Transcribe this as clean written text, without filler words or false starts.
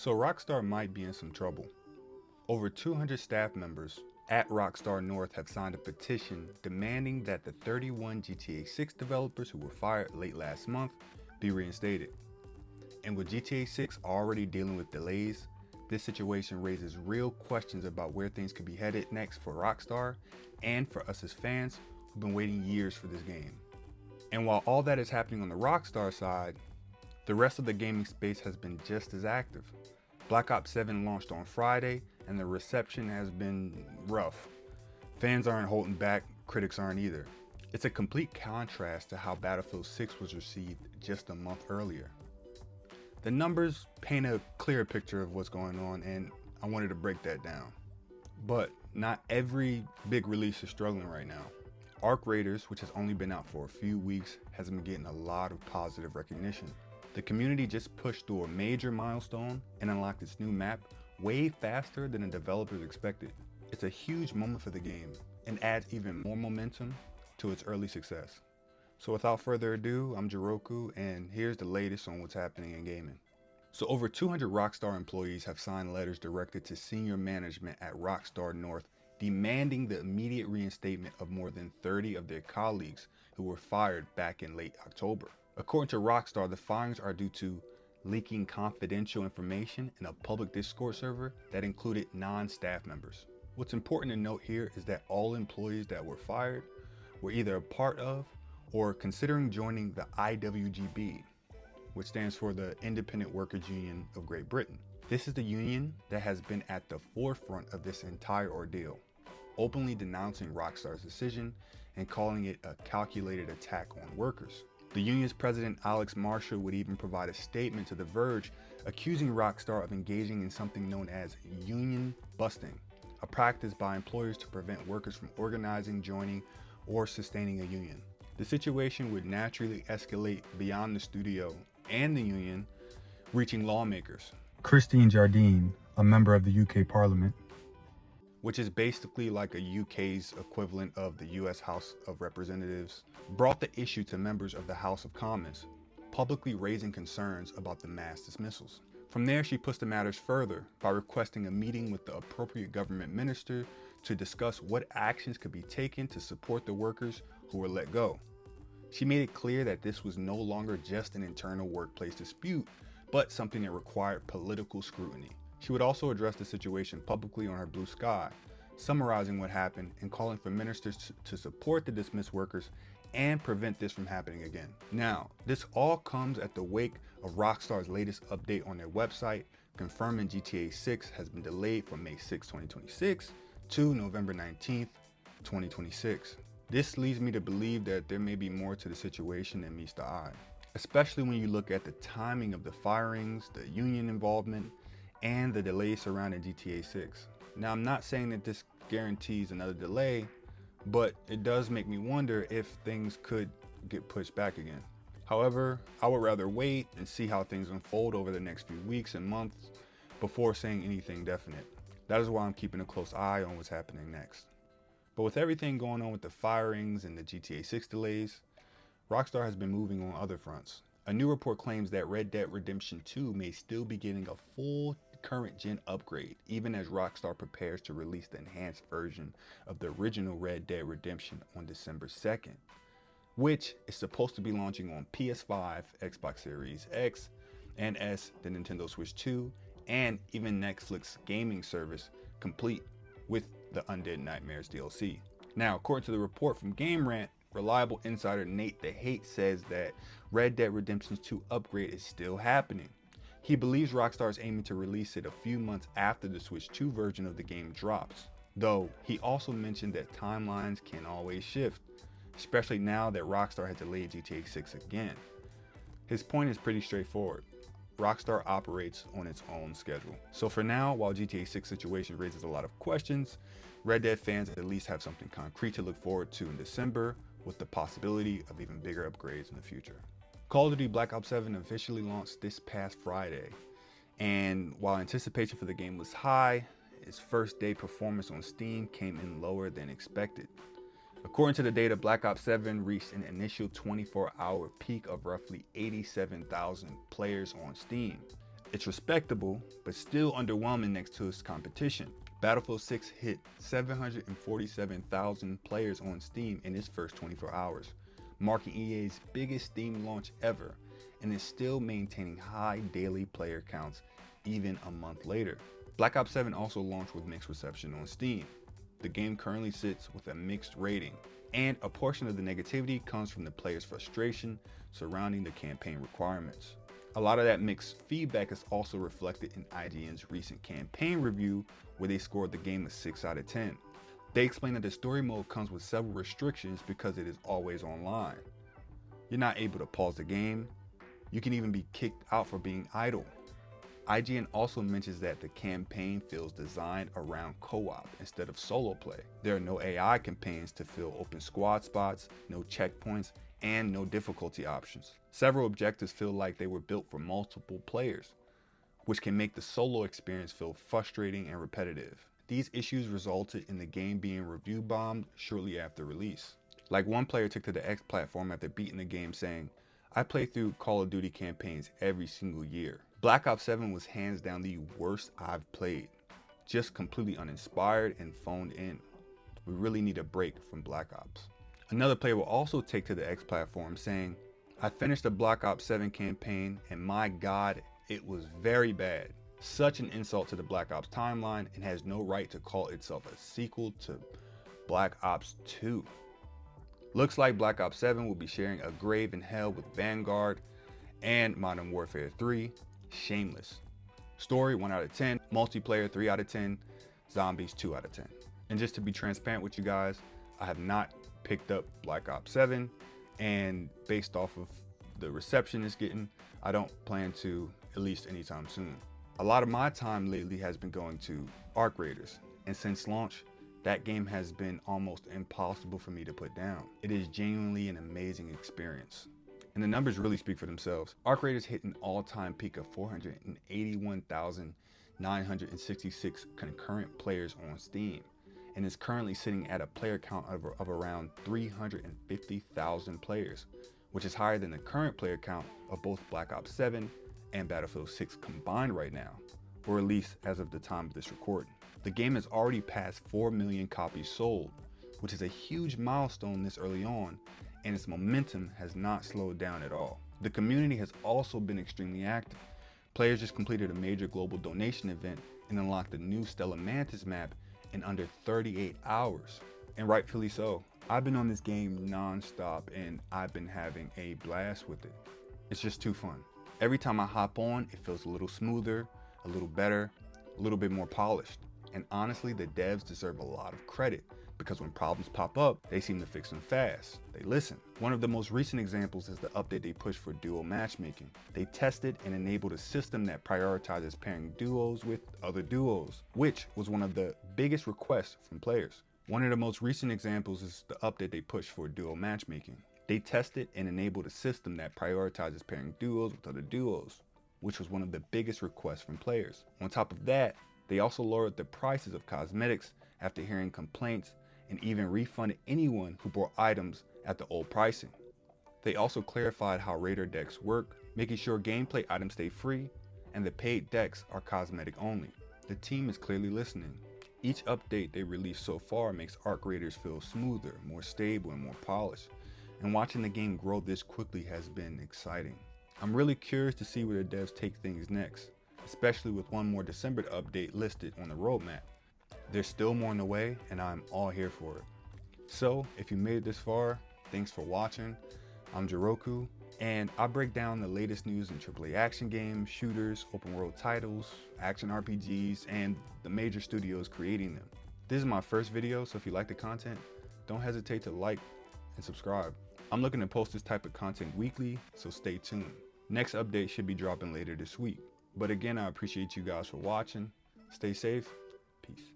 So Rockstar might be in some trouble. Over 200 staff members at Rockstar North have signed a petition demanding that the 31 GTA 6 developers who were fired late last month be reinstated. And with GTA 6 already dealing with delays, this situation raises real questions about where things could be headed next for Rockstar and for us as fans who've been waiting years for this game. And while all that is happening on the Rockstar side, the rest of the gaming space has been just as active. Black Ops 7 launched on Friday, and the reception has been rough. Fans aren't holding back, critics aren't either. It's a complete contrast to how Battlefield 6 was received just a month earlier. The numbers paint a clear picture of what's going on, and I wanted to break that down. But not every big release is struggling right now. Arc Raiders, which has only been out for a few weeks, has been getting a lot of positive recognition. The community just pushed through a major milestone and unlocked its new map way faster than the developers expected. It's a huge moment for the game and adds even more momentum to its early success. So without further ado, I'm Jiroku, and here's the latest on what's happening in gaming. So over 200 Rockstar employees have signed letters directed to senior management at Rockstar North demanding the immediate reinstatement of more than 30 of their colleagues who were fired back in late October. According to Rockstar, the firings are due to leaking confidential information in a public Discord server that included non-staff members. What's important to note here is that all employees that were fired were either a part of or considering joining the IWGB, which stands for the Independent Workers Union of Great Britain. This is the union that has been at the forefront of this entire ordeal, openly denouncing Rockstar's decision and calling it a calculated attack on workers. The union's president, Alex Marshall, would even provide a statement to The Verge accusing Rockstar of engaging in something known as union busting, a practice by employers to prevent workers from organizing, joining, or sustaining a union. The situation would naturally escalate beyond the studio and the union, reaching lawmakers. Christine Jardine, a member of the UK Parliament, which is basically like a UK's equivalent of the US House of Representatives, brought the issue to members of the House of Commons, publicly raising concerns about the mass dismissals. From there, she pushed the matters further by requesting a meeting with the appropriate government minister to discuss what actions could be taken to support the workers who were let go. She made it clear that this was no longer just an internal workplace dispute, but something that required political scrutiny. She would also address the situation publicly on her Blue Sky, summarizing what happened and calling for ministers to support the dismissed workers and prevent this from happening again. Now, this all comes at the wake of Rockstar's latest update on their website, confirming GTA 6 has been delayed from May 6, 2026 to November 19th, 2026. This leads me to believe that there may be more to the situation than meets the eye, especially when you look at the timing of the firings, the union involvement, and the delay surrounding GTA 6. Now, I'm not saying that this guarantees another delay, but it does make me wonder if things could get pushed back again. However, I would rather wait and see how things unfold over the next few weeks and months before saying anything definite. That is why I'm keeping a close eye on what's happening next. But with everything going on with the firings and the GTA 6 delays, Rockstar has been moving on other fronts. A new report claims that Red Dead Redemption 2 may still be getting a full current gen upgrade, even as Rockstar prepares to release the enhanced version of the original Red Dead Redemption on December 2nd, which is supposed to be launching on PS5, Xbox Series X and S, the Nintendo Switch 2, and even Netflix gaming service, complete with the Undead Nightmares DLC. Now, according to the report from Game Rant, reliable insider Nate the Hate says that Red Dead Redemption 2 upgrade is still happening. He believes Rockstar is aiming to release it a few months after the Switch 2 version of the game drops, though he also mentioned that timelines can always shift, especially now that Rockstar has delayed GTA 6 again. His point is pretty straightforward. Rockstar operates on its own schedule. So for now, while GTA 6 situation raises a lot of questions, Red Dead fans at least have something concrete to look forward to in December, with the possibility of even bigger upgrades in the future. Call of Duty Black Ops 7 officially launched this past Friday, and while anticipation for the game was high, its first day performance on Steam came in lower than expected. According to the data, Black Ops 7 reached an initial 24-hour peak of roughly 87,000 players on Steam. It's respectable, but still underwhelming next to its competition. Battlefield 6 hit 747,000 players on Steam in its first 24 hours, marking EA's biggest Steam launch ever, and is still maintaining high daily player counts even a month later. Black Ops 7 also launched with mixed reception on Steam. The game currently sits with a mixed rating, and a portion of the negativity comes from the players' frustration surrounding the campaign requirements. A lot of that mixed feedback is also reflected in IGN's recent campaign review, where they scored the game a 6 out of 10. They explain that the story mode comes with several restrictions because it is always online. You're not able to pause the game. You can even be kicked out for being idle. IGN also mentions that the campaign feels designed around co-op instead of solo play. There are no AI campaigns to fill open squad spots, no checkpoints, and no difficulty options. Several objectives feel like they were built for multiple players, which can make the solo experience feel frustrating and repetitive. These issues resulted in the game being review bombed shortly after release. Like, one player took to the X platform after beating the game saying, "I play through Call of Duty campaigns every single year. Black Ops 7 was hands down the worst I've played. Just completely uninspired and phoned in. We really need a break from Black Ops." Another player will also take to the X platform saying, "I finished the Black Ops 7 campaign and my god, it was very bad. Such an insult to the Black Ops timeline and has no right to call itself a sequel to Black Ops 2. Looks like Black Ops 7 will be sharing a grave in hell with Vanguard and Modern Warfare 3. Shameless. Story 1 out of 10, multiplayer 3 out of 10, zombies 2 out of 10. And just to be transparent with you guys, I have not picked up Black Ops 7, and based off of the reception it's getting, I don't plan to, at least anytime soon. A lot of my time lately has been going to Arc Raiders, and since launch, that game has been almost impossible for me to put down. It is genuinely an amazing experience. And the numbers really speak for themselves. Arc Raiders hit an all-time peak of 481,966 concurrent players on Steam, and is currently sitting at a player count of around 350,000 players, which is higher than the current player count of both Black Ops 7 and Battlefield 6 combined right now, or at least as of the time of this recording. The game has already passed 4 million copies sold, which is a huge milestone this early on, and its momentum has not slowed down at all. The community has also been extremely active. Players just completed a major global donation event and unlocked the new Stella Mantis map in under 38 hours, and rightfully so. I've been on this game non-stop and I've been having a blast with it. It's just too fun. Every time I hop on, it feels a little smoother, a little better, a little bit more polished. And honestly, the devs deserve a lot of credit, because when problems pop up, they seem to fix them fast. They listen. One of the most recent examples is the update they pushed for duo matchmaking. They tested and enabled a system that prioritizes pairing duos with other duos, which was one of the biggest requests from players. One of the most recent examples is the update they pushed for duo matchmaking. They tested and enabled a system that prioritizes pairing duos with other duos, which was one of the biggest requests from players. On top of that, they also lowered the prices of cosmetics after hearing complaints, and even refunded anyone who bought items at the old pricing. They also clarified how Raider decks work, making sure gameplay items stay free and the paid decks are cosmetic only. The team is clearly listening. Each update they released so far makes Arc Raiders feel smoother, more stable, and more polished, and watching the game grow this quickly has been exciting. I'm really curious to see where the devs take things next, especially with one more December update listed on the roadmap. There's still more on the way, and I'm all here for it. So, if you made it this far, thanks for watching. I'm Jiroku, and I break down the latest news in AAA action games, shooters, open world titles, action RPGs, and the major studios creating them. This is my first video, so if you like the content, don't hesitate to like and subscribe. I'm looking to post this type of content weekly, so stay tuned. Next update should be dropping later this week. But again, I appreciate you guys for watching. Stay safe. Peace.